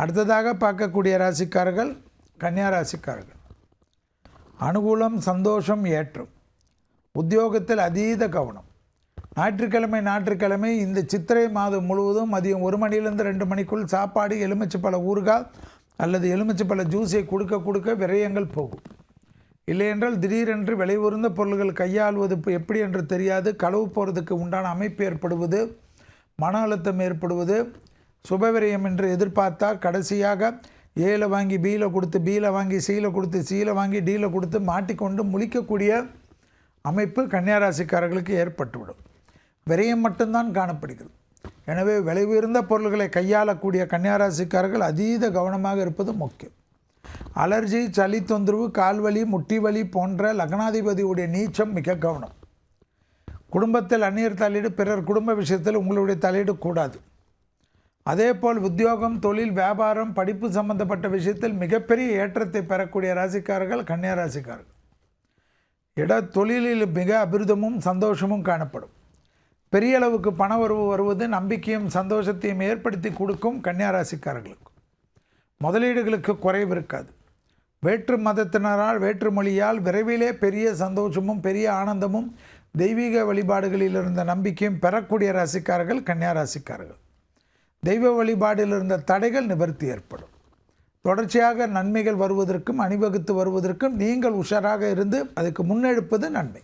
அடுத்ததாக பார்க்கக்கூடிய ராசிக்காரர்கள் கன்னியா ராசிக்காரர்கள். அனுகூலம், சந்தோஷம், ஏற்றம். உத்தியோகத்தில் அதீத கவனம். ஞாயிற்றுக்கிழமை இந்த சித்திரை மாதம் முழுவதும் மதியம் 1 மணிலேருந்து 2 மணிக்குள் சாப்பாடு, எலுமிச்சைப்பழ ஊறுகாய் அல்லது எலுமிச்சைப்பழ ஜூஸை கொடுக்க விரயங்கள் போகும். இல்லையென்றால் திடீரென்று விலை உயர்ந்த பொருள்கள் கையாள்வது எப்படி என்று தெரியாது, களவு போகிறதுக்கு உண்டான அமைப்பு ஏற்படுவது, மன அழுத்தம் ஏற்படுவது, சுபவிரயம் என்று எதிர்பார்த்தால் கடைசியாக ஏல வாங்கி பியில் கொடுத்து, பியில் வாங்கி சியில் கொடுத்து, சியில் வாங்கி டியில் கொடுத்து மாட்டிக்கொண்டு முழிக்கக்கூடிய அமைப்பு கன்னியாராசிக்காரர்களுக்கு ஏற்பட்டுவிடும். விரயம் மட்டும்தான் காணப்படுகிறது. எனவே விலை உயர்ந்த பொருள்களை கையாளக்கூடிய கன்னியாராசிக்காரர்கள் அதீத கவனமாக இருப்பது முக்கியம். அலர்ஜி, சளி தொந்தரவு, கால்வலி, முட்டி வலி போன்ற லக்னாதிபதியுடைய நீச்சம் மிக கவனம். குடும்பத்தில் அந்நியர் தலையீடு, பிறர் குடும்ப விஷயத்தில் உங்களுடைய தலையீடு கூடாது. அதேபோல் உத்தியோகம், தொழில், வியாபாரம், படிப்பு சம்பந்தப்பட்ட விஷயத்தில் மிகப்பெரிய ஏற்றத்தை பெறக்கூடிய ராசிக்காரர்கள் கன்னியா ராசிக்காரர்கள். தொழிலில் மிக அபிருதமும் சந்தோஷமும் காணப்படும். பெரிய அளவுக்கு பண வரவு வருவது நம்பிக்கையும் சந்தோஷத்தையும் ஏற்படுத்தி கொடுக்கும் கன்னியா ராசிக்காரர்களுக்கு. முதலீடுகளுக்கு குறைவு இருக்காது. வேற்று மதத்தினரால், வேற்று மொழியால் விரைவிலே பெரிய சந்தோஷமும் பெரிய ஆனந்தமும் தெய்வீக வழிபாடுகளில் இருந்த நம்பிக்கையும் பெறக்கூடிய ராசிக்காரர்கள் கன்னியா ராசிக்காரர்கள். தெய்வ வழிபாடில் இருந்த தடைகள் நிவர்த்தி ஏற்படும். தொடர்ச்சியாக நன்மைகள் வருவதற்கும் அணிவகுத்து வருவதற்கும் நீங்கள் உஷாராக இருந்து அதுக்கு முன்னெடுப்பது நன்மை.